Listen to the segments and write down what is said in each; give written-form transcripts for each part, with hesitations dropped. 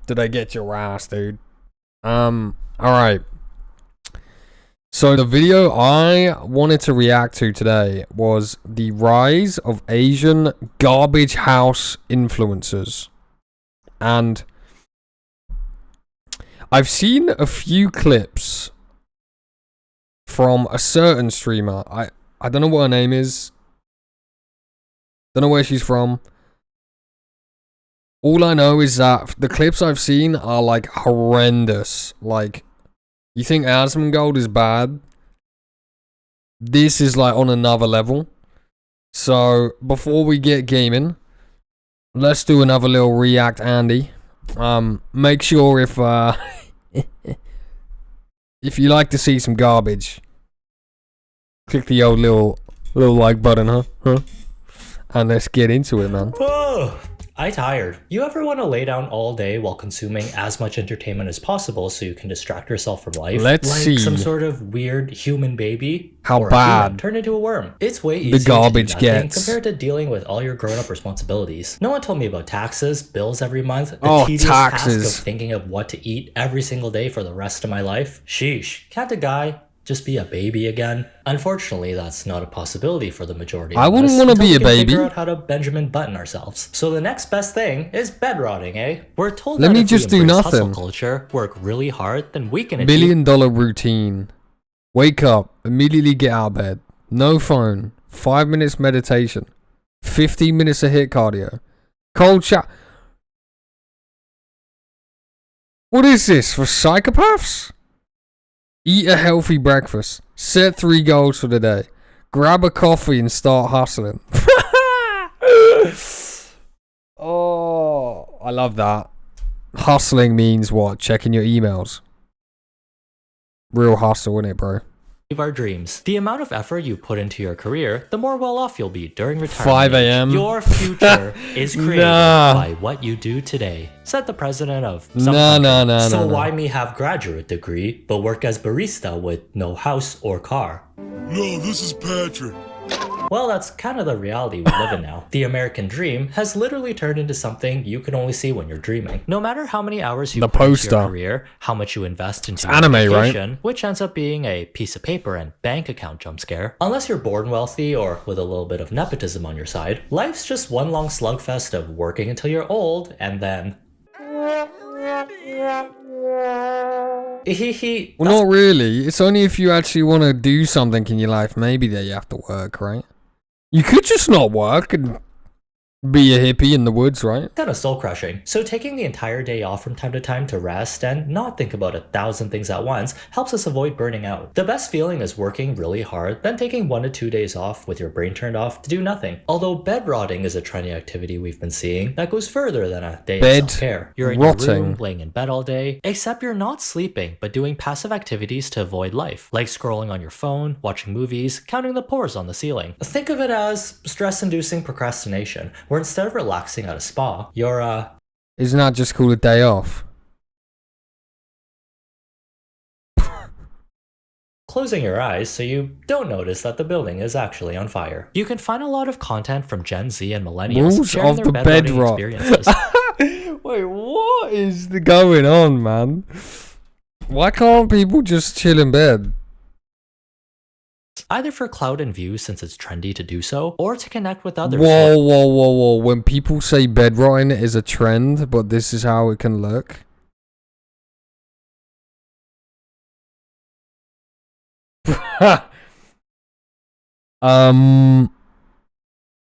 Did I get your ass, dude? Alright. So the video I wanted to react to today was the rise of Asian garbage house influencers. And I've seen a few clips from a certain streamer. I don't know what her name is. Don't know where she's from. All I know is that the clips I've seen are like horrendous. Like, you think Asmongold is bad? This is like on another level. So before we get gaming, let's do another little react, Andy. Make sure if if you like to see some garbage, click the old little like button, huh? And let's get into it, man. Oh, I tired. You ever want to lay down all day while consuming as much entertainment as possible so you can distract yourself from life? Let's like see some sort of weird human baby? how or bad turn into a worm. It's way easier the garbage to do nothing gets compared to dealing with all your grown-up responsibilities. No one told me about taxes, bills every month, the Oh, tedious taxes. task of thinking of what to eat every single day for the rest of my life. Sheesh. Can't a guy just be a baby again? Unfortunately, that's not a possibility for the majority of us. I wouldn't want to until be we a can baby. Figure out how to Benjamin Button ourselves. So the next best thing is bed rotting, eh? We're told Let that me if we just do embrace nothing. hustle culture, work really hard, then we can achieve $1 million routine. Wake up, immediately get out of bed. No phone. 5 minutes meditation. 15 minutes of HIIT cardio. Cold shower. What is this, for psychopaths? Eat a healthy breakfast. Set 3 goals for the day. Grab a coffee and start hustling. Oh, I love that. Hustling means what? Checking your emails. Real hustle, innit, bro? our dreams. The amount of effort you put into your career, the more well off you'll be during retirement. 5 a.m. Your future is created by what you do today, said the president of some country. So why me have graduate degree but work as barista with no house or car? No, this is Patrick. Well, that's kind of the reality we live in now. The American dream has literally turned into something you can only see when you're dreaming. No matter how many hours you put into your career, how much you invest into your education, right? Which ends up being a piece of paper and bank account jump scare. Unless you're born wealthy or with a little bit of nepotism on your side, life's just one long slugfest of working until you're old and then... Well, not really. It's only if you actually want to do something in your life, maybe that you have to work, right? You could just not work and be a hippie in the woods, right? Kind of soul crushing. So taking the entire day off from time to time to rest and not think about 1,000 things at once helps us avoid burning out. The best feeling is working really hard, then taking 1 to 2 days off with your brain turned off to do nothing. Although bed rotting is a trendy activity we've been seeing that goes further than a day of self-care. You're in your room, laying in bed all day, except you're not sleeping, but doing passive activities to avoid life, like scrolling on your phone, watching movies, counting the pores on the ceiling. Think of it as stress-inducing procrastination, where instead of relaxing at a spa, you're Isn't that just called a day off? closing your eyes so you don't notice that the building is actually on fire. You can find a lot of content from Gen Z and millennials sharing their bed rotting experiences. Wait, what is going on, man? Why can't people just chill in bed? Either for clout and views since it's trendy to do so, or to connect with others. Whoa. When people say bed rotting is a trend, but this is how it can look.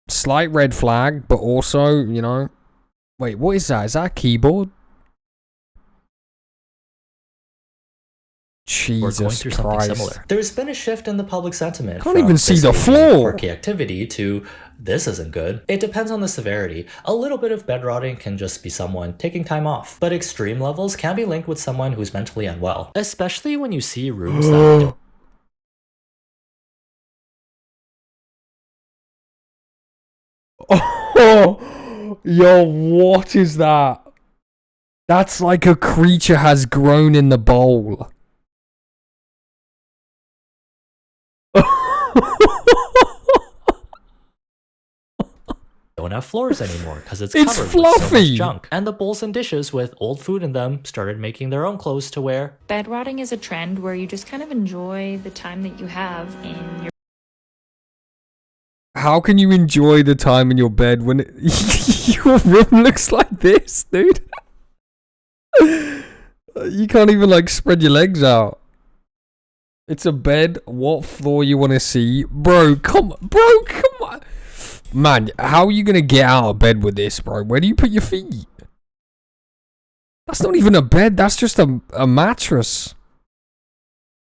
Slight red flag, but also, you know... Wait, what is that? Is that a keyboard? Jesus We're going through Christ. something similar. There's been a shift in the public sentiment. Can't even see the floor. Quirky activity to this isn't good. It depends on the severity. A little bit of bed rotting can just be someone taking time off, but extreme levels can be linked with someone who's mentally unwell, especially when you see rooms that Oh, yo, what is that? That's like a creature has grown in the bowl. don't have floors anymore because it's It's covered with so fluffy. much junk. And the bowls and dishes with old food in them started making their own clothes to wear. Bed rotting is a trend where you just kind of enjoy the time that you have in your How can you enjoy the time in your bed when your room looks like this, dude? You can't even like spread your legs out. It's a bed. What floor you want to see, bro? Come on, man. How are you gonna get out of bed with this, bro? Where do you put your feet? That's not even a bed. That's just a mattress.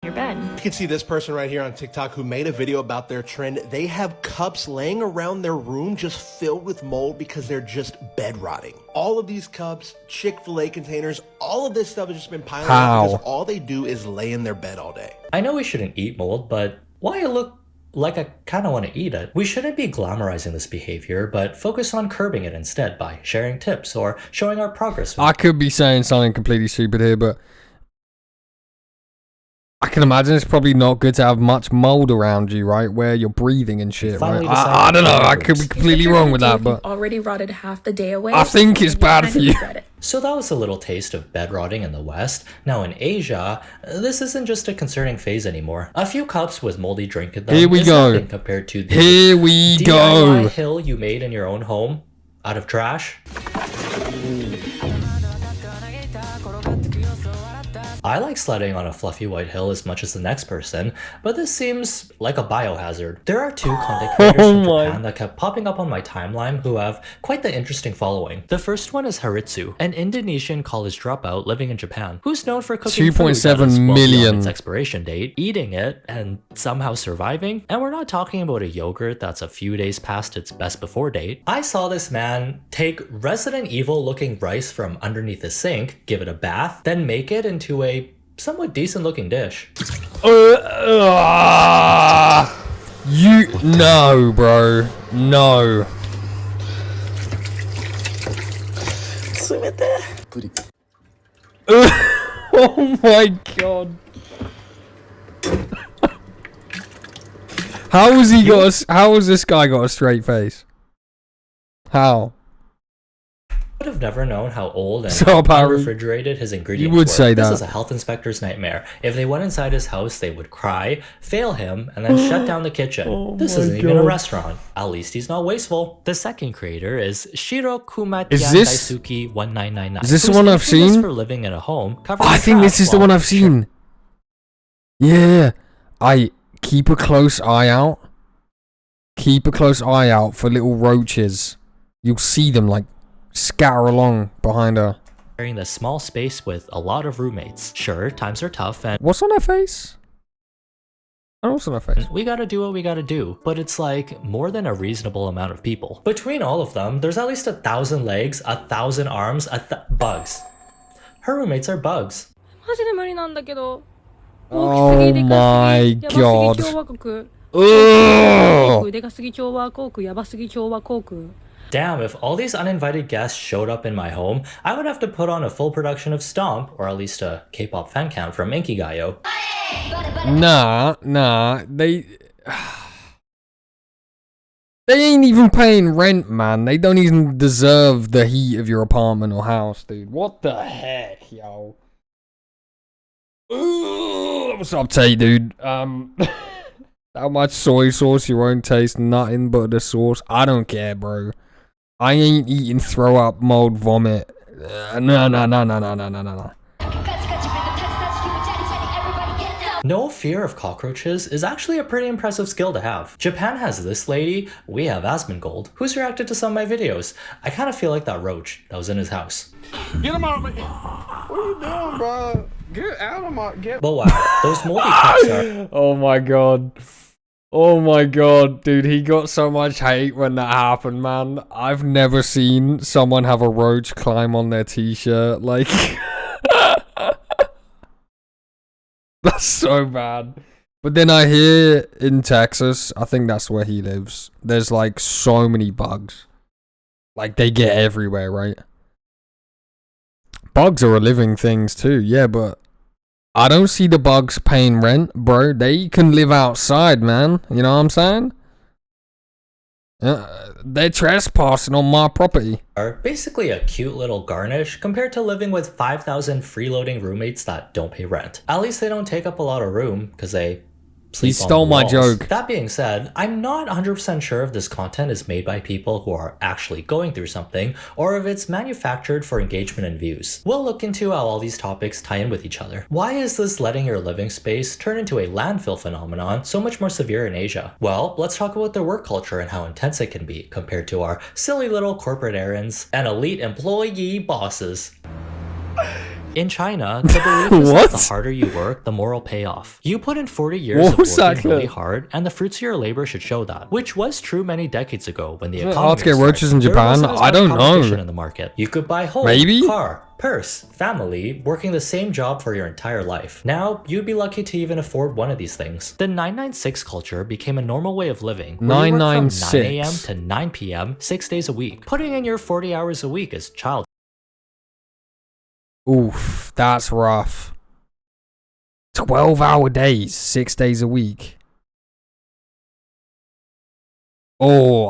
bed. You can see this person right here on TikTok who made a video about their trend. They have cups laying around their room just filled with mold because they're just bed rotting. All of these cups, Chick-fil-A containers, all of this stuff has just been piling up because all they do is lay in their bed all day. I know we shouldn't eat mold, but why it look like I kind of want to eat it? We shouldn't be glamorizing this behavior, but focus on curbing it instead by sharing tips or showing our progress. I could be saying something completely stupid here, but I can imagine it's probably not good to have much mold around you, right? Where you're breathing and shit, right? I don't know. I could be completely wrong with that, but already rotted half the day away. I think it's bad for you. So that was a little taste of bed rotting in the West. Now in Asia, this isn't just a concerning phase anymore. A few cups with moldy drink in them Here we is go. nothing compared to the DIY hill you made in your own home out of trash. I like sledding on a fluffy white hill as much as the next person, but this seems like a biohazard. There are two content creators from Japan that kept popping up on my timeline who have quite the interesting following. The first one is Haritsu, an Indonesian college dropout living in Japan, who's known for cooking 2.7 million. its expiration date, eating it, and somehow surviving. And we're not talking about a yogurt that's a few days past its best before date. I saw this man take Resident Evil looking rice from underneath the sink, give it a bath, then make it into a somewhat decent looking dish. No, bro. No. Oh my god. How has this guy got a straight face? How? I would have never known how old and So apparently- refrigerated his ingredients You would were. say that. This is a health inspector's nightmare. If they went inside his house, they would cry, fail him, and then shut down the kitchen. This isn't even a restaurant. At least he's not wasteful. The second creator is Shiro Kumatyan Daisuke 1999. Is this the who's one I've infamous seen? for living in a home covered I in think this trash is the while- one I've seen. Yeah. I keep a close eye out. Keep a close eye out for little roaches. You'll see them like scatter along behind her. Sharing this small space with a lot of roommates. Sure, times are tough and What's on her face? Oh, what's on her face? we gotta do what we gotta do, but it's like more than a reasonable amount of people. Between all of them, there's at least 1,000 legs, 1,000 arms, bugs. Her roommates are bugs. マジで無理なんだけど。 Oh 大きすぎ、でか my すぎ、やばすぎ god. 共和国。 Ugh. でかすぎ共和国、やばすぎ共和国。 Damn, if all these uninvited guests showed up in my home, I would have to put on a full production of Stomp, or at least a K-pop fan count from Inkigayo. Nah. They ain't even paying rent, man. They don't even deserve the heat of your apartment or house, dude. What the heck, yo? What's up, Tay, dude? How much soy sauce you won't taste nothing but the sauce. I don't care, bro. I ain't eating throw up, mold, vomit. No. No fear of cockroaches is actually a pretty impressive skill to have. Japan has this lady, we have Asmongold, who's reacted to some of my videos. I kind of feel like that roach that was in his house. Get him out of me! What are you doing, bro? Get out of my... But wow, those moldy cups are... Oh my god. Oh my god, dude, he got so much hate when that happened, man. I've never seen someone have a roach climb on their t-shirt, like... That's so bad. But then I hear in Texas, I think that's where he lives, there's like so many bugs. Like they get everywhere, right? Bugs are living things too, yeah, but I don't see the bugs paying rent, bro. They can live outside, man. You know what I'm saying? They're trespassing on my property. are basically a cute little garnish compared to living with 5,000 freeloading roommates that don't pay rent. At least they don't take up a lot of room because they sleep He on stole the my walls. joke. That being said, I'm not 100% sure if this content is made by people who are actually going through something or if it's manufactured for engagement and views. We'll look into how all these topics tie in with each other. Why is this letting your living space turn into a landfill phenomenon so much more severe in Asia? Well, let's talk about their work culture and how intense it can be compared to our silly little corporate errands and elite employee bosses. In China, the belief is that What? the harder you work, the more will pay off. You put in 40 years What of was that working really clip? hard, and the fruits of your labor should show that. Which was true many decades ago when the Isn't it economy hard to get started. roaches in There Japan? wasn't as I much don't know. competition in the market. You could buy home, Maybe? car, purse, family, working the same job for your entire life. Now, you'd be lucky to even afford one of these things. The 996 culture became a normal way of living. Where you work from 9 a.m. 996. to 9 p.m. 6 days a week. Putting in your 40 hours a week is child. Oof, that's rough. 12-hour days, 6 days a week. Oh,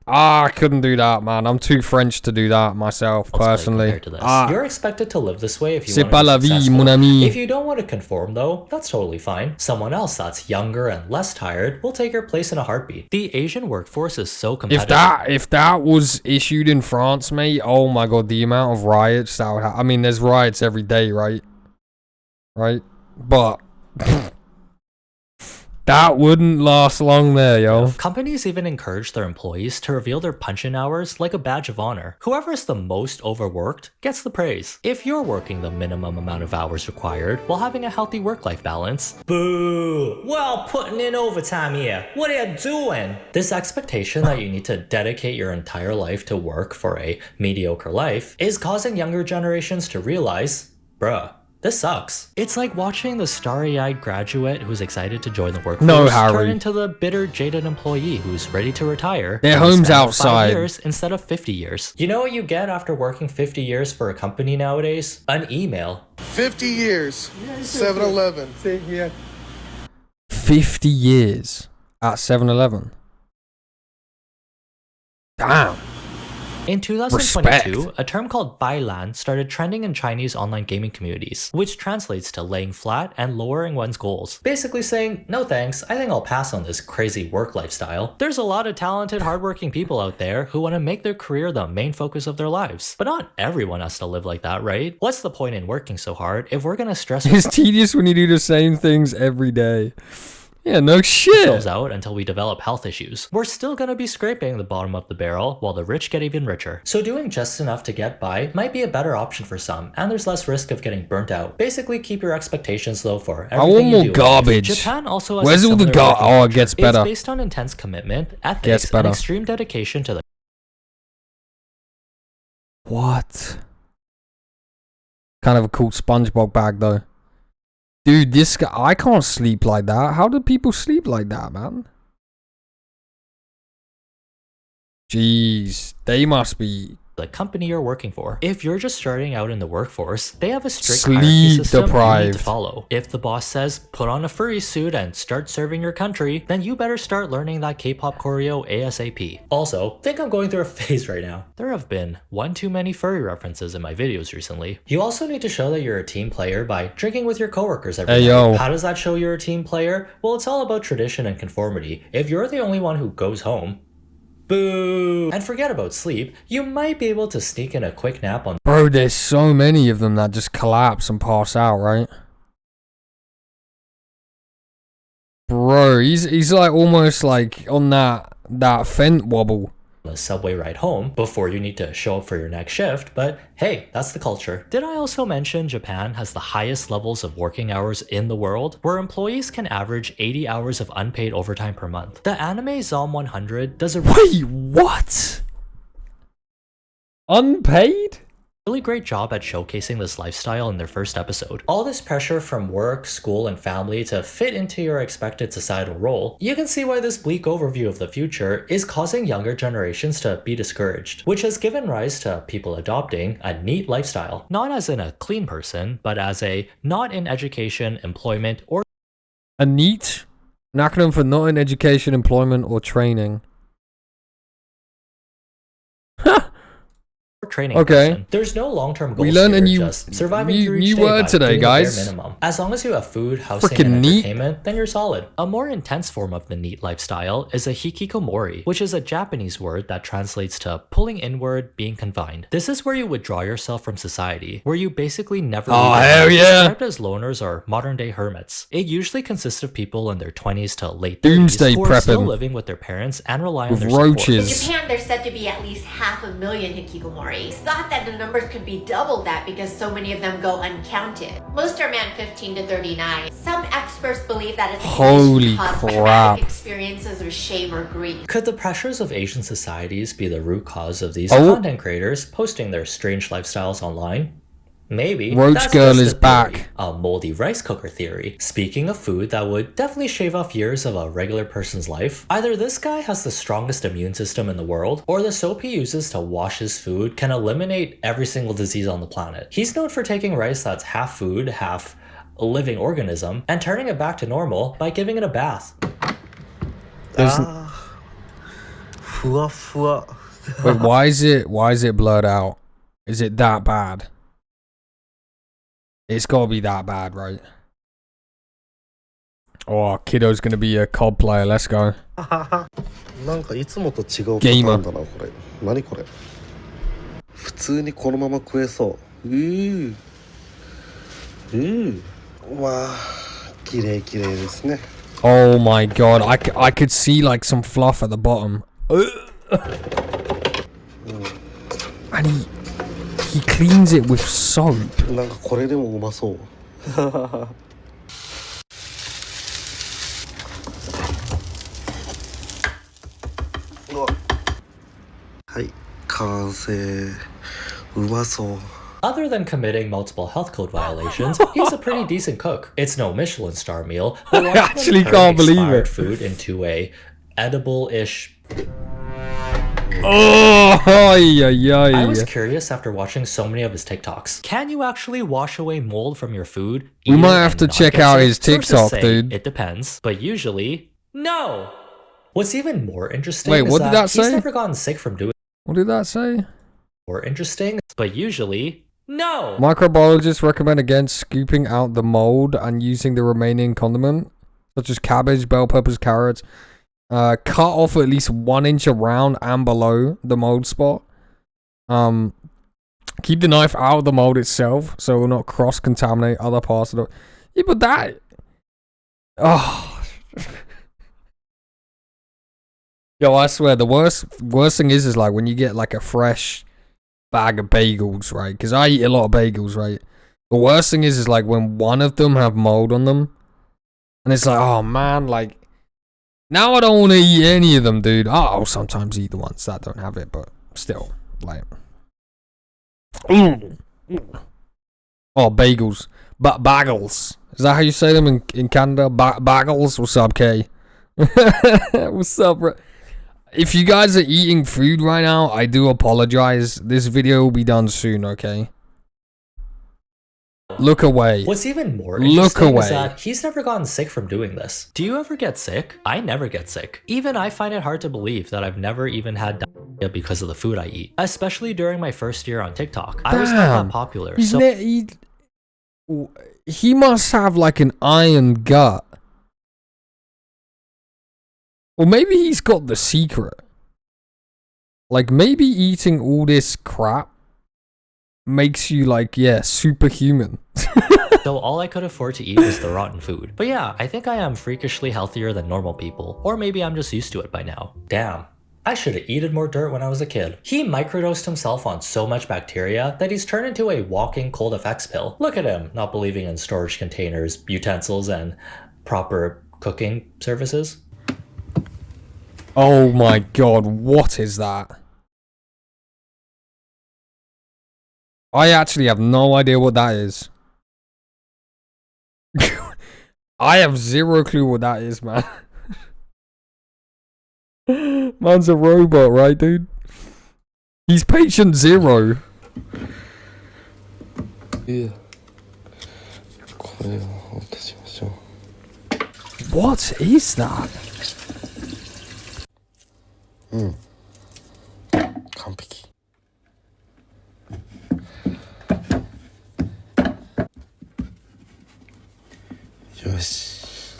I couldn't do that, man. I'm too French to do that myself, personally. Compared to this. You're expected to live this way if you C'est want pas to la be vie, successful. mon ami. If you don't want to conform though, that's totally fine. Someone else that's younger and less tired will take your place in a heartbeat. The Asian workforce is so competitive. If that was issued in France, mate, oh my god, the amount of riots that would I mean, there's riots every day, right? Right? But that wouldn't last long there, yo. Companies even encourage their employees to reveal their punch-in hours like a badge of honor. Whoever is the most overworked gets the praise. If you're working the minimum amount of hours required while having a healthy work-life balance, boo! Well, putting in overtime here. What are you doing? This expectation that you need to dedicate your entire life to work for a mediocre life is causing younger generations to realize, bruh, this sucks. It's like watching the starry-eyed graduate who's excited to join the workforce Harry. turn into the bitter, jaded employee who's ready to retire. Their in the home's span of outside. 5 years instead of 50 years. You know what you get after working 50 years for a company nowadays? An email. 50 years. 7-Eleven. 50 years at 7-Eleven. Damn. In 2022, Respect. a term called bailan started trending in Chinese online gaming communities, which translates to laying flat and lowering one's goals. Basically saying, no thanks, I think I'll pass on this crazy work lifestyle. There's a lot of talented, hardworking people out there who want to make their career the main focus of their lives. But not everyone has to live like that, right? What's the point in working so hard if we're gonna stress It's tedious when you do the same things every day. Yeah, no shit. ourselves out until we develop health issues? We're still gonna be scraping the bottom of the barrel while the rich get even richer. So doing just enough to get by might be a better option for some, and there's less risk of getting burnt out. Basically, keep your expectations low for I want everything you more do. garbage. Japan also has Where's a all the similar gar- working Oh, it culture. gets better. It's based on intense commitment, ethics, Gets and better. extreme dedication to the What? Kind of a cool SpongeBob bag, though. Dude, this guy, I can't sleep like that. How do people sleep like that, man? Jeez, they must be company you're working for. If you're just starting out in the workforce, they have a strict Sleep hierarchy system you need to deprived. follow. If the boss says, put on a furry suit and start serving your country, then you better start learning that K-pop choreo ASAP. Also, think I'm going through a phase right now. There have been one too many furry references in my videos recently. You also need to show that you're a team player by drinking with your coworkers every Hey, night. yo. How does that show you're a team player? Well, it's all about tradition and conformity. If you're the only one who goes home, boo! And forget about sleep, you might be able to sneak in a quick nap on Bro, there's so many of them that just collapse and pass out, right? Bro, he's like almost like on that fent wobble. a subway ride home before you need to show up for your next shift, but hey, that's the culture. Did I also mention Japan has the highest levels of working hours in the world, where employees can average 80 hours of unpaid overtime per month? The anime Zom 100 does a Wait, what? Unpaid? really great job at showcasing this lifestyle in their first episode. All this pressure from work, school, and family to fit into your expected societal role, you can see why this bleak overview of the future is causing younger generations to be discouraged, which has given rise to people adopting a neat lifestyle. Not as in a clean person, but as a not in education, employment, or A NEET? An acronym for not in education, employment, or training. training Okay. person. There's no long-term goals We learned a here, new- just surviving through each new day word by today, doing the bare guys. minimum. As long as you have food, housing, Freaking and neat. entertainment, then you're solid. A more intense form of the neat lifestyle is a hikikomori, which is a Japanese word that translates to pulling inward, being confined. This is where you withdraw yourself from society, where you basically never Oh, leave your hell home. yeah. Described as loners or modern-day hermits. It usually consists of people in their 20s to late 30s Doomsday who are still prepping. living with their parents and rely on With their roaches. support. In Japan, there's said to be at least 500,000 hikikomori. It's thought that the numbers could be double that because so many of them go uncounted. Most are man 15 to 39. Some experts believe that it's Holy caused crap. traumatic experiences of shame or grief. Could the pressures of Asian societies be the root cause of these Oh. content creators posting their strange lifestyles online? Maybe. Roach That's Girl just is a theory, back. A moldy rice cooker theory. Speaking of food that would definitely shave off years of a regular person's life, either this guy has the strongest immune system in the world, or the soap he uses to wash his food can eliminate every single disease on the planet. He's known for taking rice that's half food, half a living organism, and turning it back to normal by giving it a bath. Wait, why is it blurred out? Is it that bad? It's gotta be that bad, right? Oh, kiddo's gonna be a COD player. Let's go. なんかいつもと違うパターンだなこれ。何これ。普通にこのまま食えそう。わあ、綺麗綺麗ですね。Oh my god, I could see like some fluff at the bottom. And he cleans it with soap. なんかこれでもうまそう。はい、完成。うまそう。 Other than committing multiple health code violations, he's a pretty decent cook. It's no Michelin star meal, but I actually turn can't believe expired it. food into a edible-ish. Oh, I was curious after watching so many of his TikToks. Can you actually wash away mold from your food? We eat might it, have and to not check get out sick? his Sources TikTok, say dude. It depends, but usually, no. What's even more interesting Wait, is what did that he's say? never gotten sick from doing What did that say? more interesting, but usually, no. Microbiologists recommend against scooping out the mold and using the remaining condiment, such as cabbage, bell peppers, carrots. Cut off at least 1 inch around and below the mold spot. Keep the knife out of the mold itself so it will not cross-contaminate other parts of the... Yeah, but that... Oh... Yo, I swear, the worst thing is like when you get like a fresh bag of bagels, right? Because I eat a lot of bagels, right? The worst thing is like when one of them have mold on them, and it's like, oh man, like now I don't want to eat any of them, dude. I'll sometimes eat the ones that don't have it, but still, like, oh, bagels, but bagels. Is that how you say them in Canada? Bagels. What's up, K? What's up, bro? If you guys are eating food right now, I do apologize. This video will be done soon, okay? Look away. What's even more Look interesting away. is that he's never gotten sick from doing this. Do you ever get sick? I never get sick. Even I find it hard to believe that I've never even had diarrhea because of the food I eat. Especially during my first year on TikTok. I was not Damn. that popular, He's so he must have like an iron gut. Or maybe he's got the secret. Like maybe eating all this crap makes you like, yeah, superhuman. so all I could afford to eat was the rotten food. But yeah, I think I am freakishly healthier than normal people. Or maybe I'm just used to it by now. Damn. I should have eaten more dirt when I was a kid. He microdosed himself on so much bacteria that he's turned into a walking cold effects pill. Look at him, not believing in storage containers, utensils, and proper cooking services. Oh my god, what is that? I actually have no idea what that is. I have zero clue what that is, man. Man's a robot, right, dude? He's patient zero. Yeah. What is that? 完璧。よし。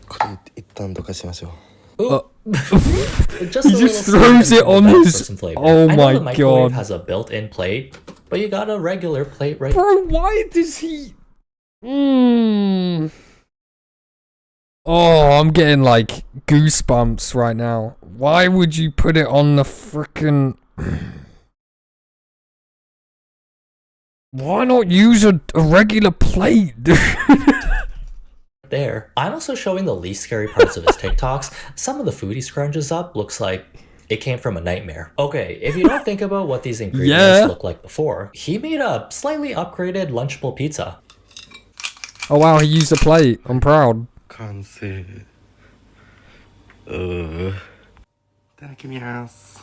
これ一旦どかしましょう。Ooh. Just He a just little throws it cinnamon on for his- some flavor. Oh I know my the microwave God. has a built-in plate, but you got a regular plate right. Bro, why does he... Mm. Oh, I'm getting like goosebumps right now. Why would you put it on the frickin'... Why not use a regular plate, dude? There. I'm also showing the least scary parts of his TikToks. Some of the food he scrunches up looks like it came from a nightmare. Okay, if you don't think about what these ingredients Yeah. look like before, he made a slightly upgraded Lunchable pizza. Oh wow, he used a plate. I'm proud. 完成。いただきます。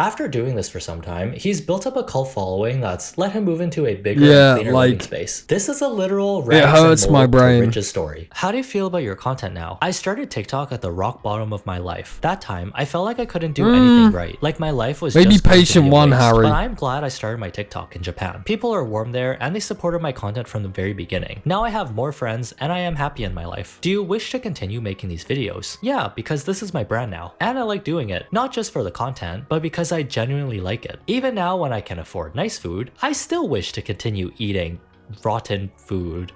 After doing this for some time, he's built up a cult following that's let him move into a bigger Yeah, and cleaner living like- space. This is a literal It rags hurts and my mold to brain. riches story. How do you feel about your content now? I started TikTok at the rock bottom of my life. That time, I felt like I couldn't do anything right. Like my life was Maybe just going to patient be a one, waste. Harry. But I'm glad I started my TikTok in Japan. People are warm there and they supported my content from the very beginning. Now I have more friends and I am happy in my life. Do you wish to continue making these videos? Yeah, because this is my brand now. And I like doing it, not just for the content, but because I genuinely like it. Even now when I can afford nice food, I still wish to continue eating rotten food.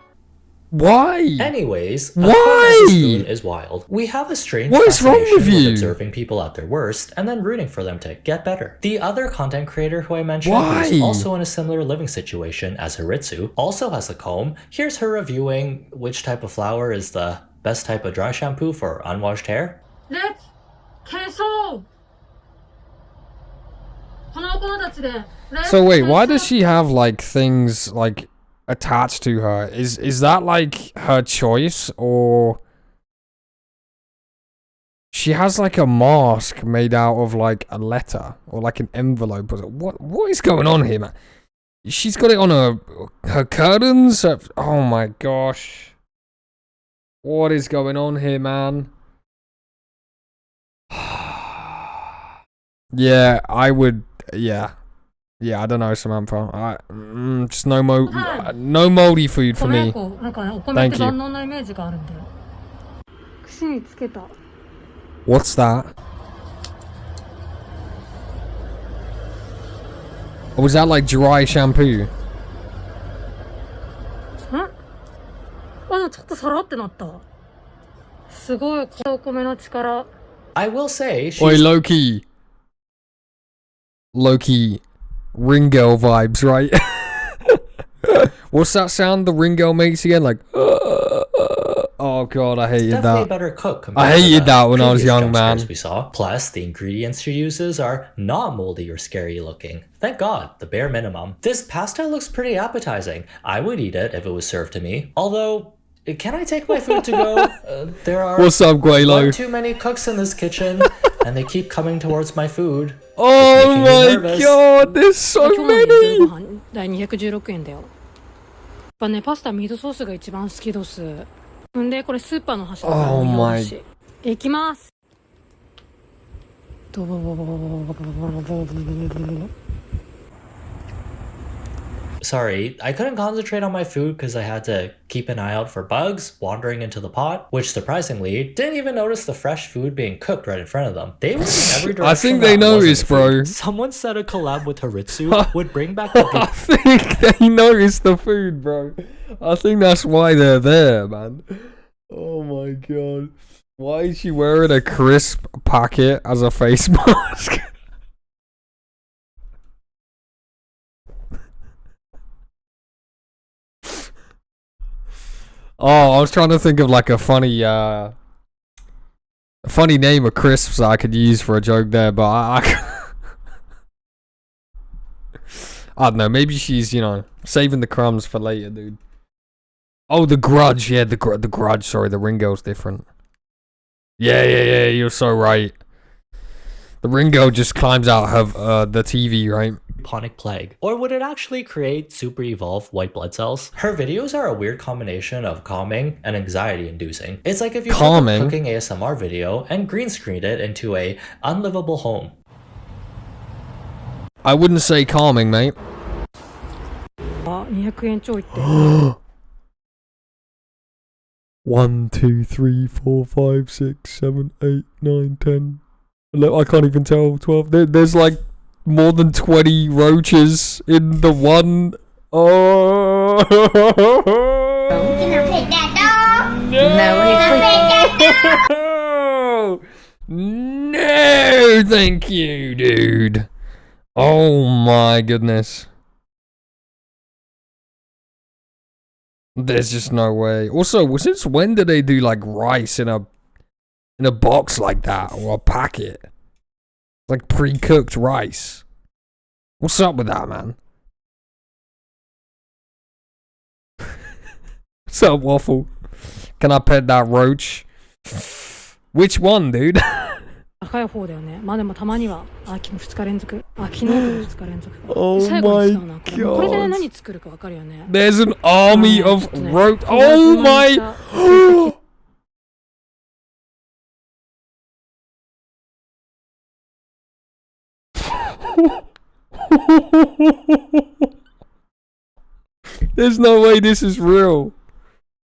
Why? Anyways, Why? spoon is wild. We have a strange What is wrong fascination with you? observing people at their worst and then rooting for them to get better. The other content creator who I mentioned, Why? who's also in a similar living situation as Haritsu, also has a comb. Here's her reviewing which type of flour is the best type of dry shampoo for unwashed hair. Let's cancel. So wait, why does she have like things like attached to her? Is that like her choice, or she has like a mask made out of like a letter or like an envelope? Or what is going on here, man? She's got it on her curtains. Oh my gosh, what is going on here, man? Yeah, I would. Yeah, I don't know, Samantha. Just no moldy food for me. Thank you. What's that? Or was that like dry shampoo? I will say she's Oi, Loki, Ringo vibes, right? What's that sound the Ringo makes again? Like, oh god, I hated definitely a that. better cook. I hated that when I was young, man. We saw. Plus, the ingredients she uses are not moldy or scary looking. Thank God, the bare minimum. This pasta looks pretty appetizing. I would eat it if it was served to me. Although, can I take my food to go? There are What's up, Guaylo? one too many cooks in this kitchen, and they keep coming towards my food. Oh It's making me my nervous. god, there's so 今日の夜 many! ご飯第216円だよ。やっぱね、パスタミートソースが一番好きどす。んで、これスーパーの端だから Oh 無料だ my- し。いきます。Sorry, I couldn't concentrate on my food because I had to keep an eye out for bugs wandering into the pot, which surprisingly didn't even notice the fresh food being cooked right in front of them. They went in every direction. I think they that wasn't noticed, food. bro. Someone said a collab with Haritsu would bring back the I think they noticed the food, bro. I think that's why they're there, man. Oh my god. Why is she wearing a crisp packet as a face mask? Oh, I was trying to think of like a funny name of crisps I could use for a joke there, but I don't know. Maybe she's, saving the crumbs for later, dude. Oh, the Grudge. Yeah, the Grudge. Sorry, the Ringo's different. Yeah. You're so right. The Ringo just climbs out of the TV, right? bubonic plague? Or would it actually create super evolved white blood cells? Her videos are a weird combination of calming and anxiety inducing. It's like if you took a cooking ASMR video and green screened it into a unlivable home. I wouldn't say calming, mate. 200円ちょいって 1, 2, 3, 4, 5, 6, 7, 8, 9, 10. I can't even tell. 12. There's like more than 20 roaches in the one. Oh. No, thank you, dude. Oh my goodness. There's just no way. Also, since when do they do like rice in a box like that, or a packet? Like pre-cooked rice. What's up with that, man? What's up, Waffle? Can I pet that roach? Which one, dude? 高い方だよね。まあでもたまには2日連続。昨日と2日連続。 Oh 最後に使うな。 my これで god. 何作るかわかるよね。 There's an army of ちょっとね roach. Oh my. There's no way this is real.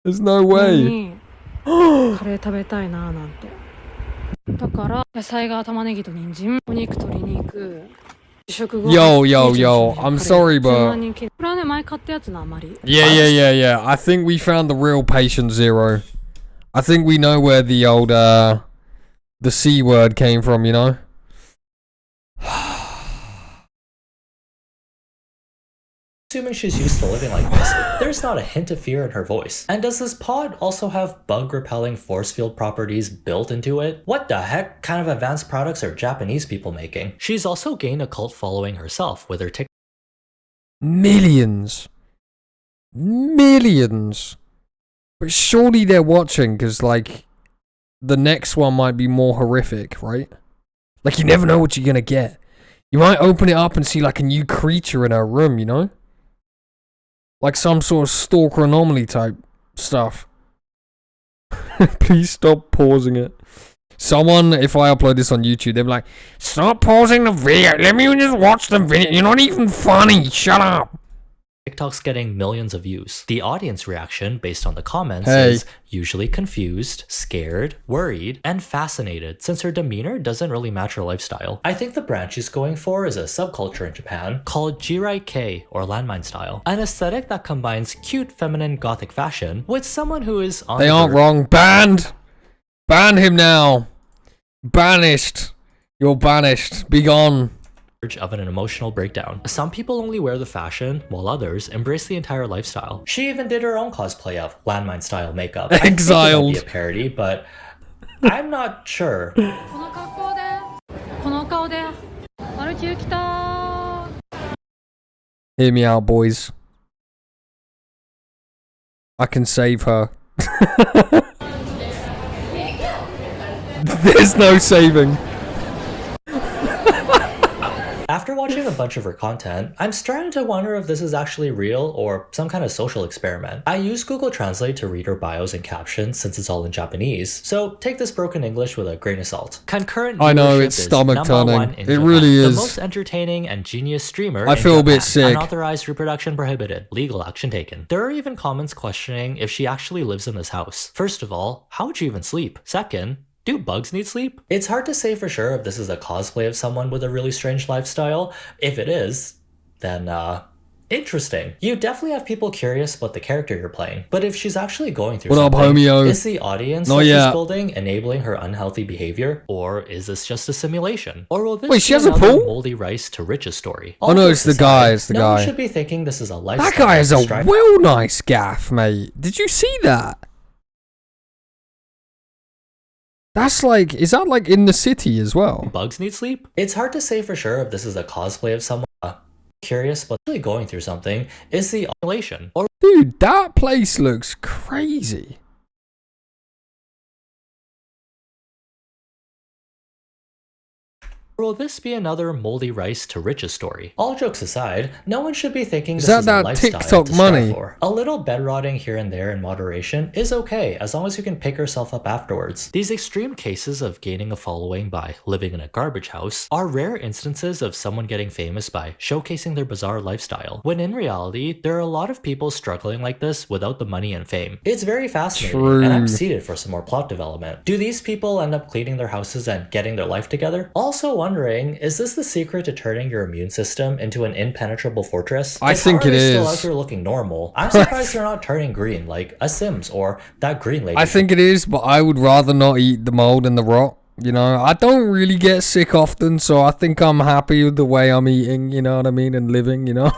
There's no way. にカレー食べたいななんて。だから野菜が玉ねぎと人参、お肉鶏肉、主食後 Yo, yo, yo. I'm sorry, but これはね前買ったやつなあまり。 yeah. I think we found the real patient zero. I think we know where the old the C word came from, you know? Assuming she's used to living like this, there's not a hint of fear in her voice. And does this pod also have bug-repelling force field properties built into it? What the heck kind of advanced products are Japanese people making? She's also gained a cult following herself with her TikTok. Millions. But surely they're watching because, like, the next one might be more horrific, right? Like, you never know what you're gonna get. You might open it up and see, like, a new creature in her room, you know? Like some sort of stalker anomaly type stuff. Please stop pausing it. Someone, if I upload this on YouTube, they'll be like, stop pausing the video. Let me just watch the video. You're not even funny. Shut up. TikTok's getting millions of views. The audience reaction, based on the comments, Hey. is usually confused, scared, worried, and fascinated, since her demeanor doesn't really match her lifestyle. I think the brand she's going for is a subculture in Japan called Jirai Kei, or landmine style, an aesthetic that combines cute feminine gothic fashion with someone who is on They the aren't wrong. Banned. Ban him now. Banished. You're banished. Be gone. verge of an emotional breakdown. Some people only wear the fashion, while others embrace the entire lifestyle. She even did her own cosplay of landmine style makeup. Exiled. I think it might be a parody, but I'm not sure. この格好でこの顔でマルキュー来た Hear me out, boys. I can save her. There's no saving. After watching a bunch of her content, I'm starting to wonder if this is actually real or some kind of social experiment. I use Google Translate to read her bios and captions since it's all in Japanese, so take this broken English with a grain of salt. Concurrent I know, viewership it's is stomach number turning. one in It Japan. really is. The most entertaining and genius streamer I in feel a bit Japan. sick. Unauthorized reproduction prohibited. Legal action taken. There are even comments questioning if she actually lives in this house. First of all, how would you even sleep? Second, do bugs need sleep? It's hard to say for sure if this is a cosplay of someone with a really strange lifestyle. If it is, then interesting. You definitely have people curious about the character you're playing. But if she's actually going through What up, something, homie-o? is the audience Not that yet. she's building enabling her unhealthy behavior? Or is this just a simulation? Or will this Wait, be she has a another pool? moldy rice to riches story? Oh, no, All it's the jokes guy, aside, it's the no one guy. should be thinking this is a lifestyle. That guy is a strive- well nice gaff, mate. Did you see that? That's like, is that like in the city as well? Bugs need sleep? It's hard to say for sure if this is a cosplay of someone curious but really going through something. Is the simulation? Or Dude, that place looks crazy. Or will this be another moldy rice to riches story? All jokes aside, no one should be thinking Is this that is that a lifestyle TikTok to strive money? for. A little bed rotting here and there in moderation is okay, as long as you can pick yourself up afterwards. These extreme cases of gaining a following by living in a garbage house are rare instances of someone getting famous by showcasing their bizarre lifestyle, when in reality, there are a lot of people struggling like this without the money and fame. It's very fascinating, and I'm seated for some more plot development. Do these people end up cleaning their houses and getting their life together? Also wondering, is this the secret to turning your immune system into an impenetrable fortress? I think it Still out is. here looking normal. I'm surprised they're not turning green like a Sims or that green lady. I think it is, but I would rather not eat the mold and the rot. You know, I don't really get sick often, so I think I'm happy with the way I'm eating, you know what I mean, and living, you know.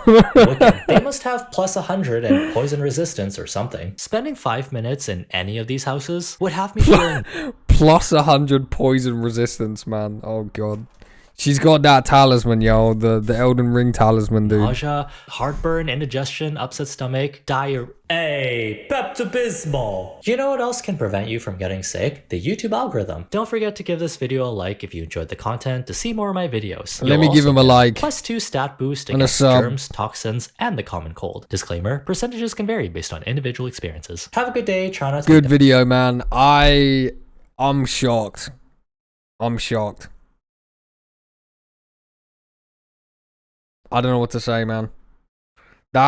They must have plus 100 and poison resistance or something. Spending 5 minutes in any of these houses would have me feeling Plus 100 poison resistance, man. Oh god. She's got that talisman, yo. The Elden Ring talisman, dude. nausea, heartburn, indigestion, upset stomach, diarrhea. Hey, Pepto-Bismol! You know what else can prevent you from getting sick? The YouTube algorithm. Don't forget to give this video a like if you enjoyed the content to see more of my videos. Let me give him a like. +2 stat boost And a against sub. germs, toxins, and the common cold. Disclaimer, percentages can vary based on individual experiences. Have a good day, try not to Good video, man. I'm shocked. I'm shocked. I don't know what to say, man.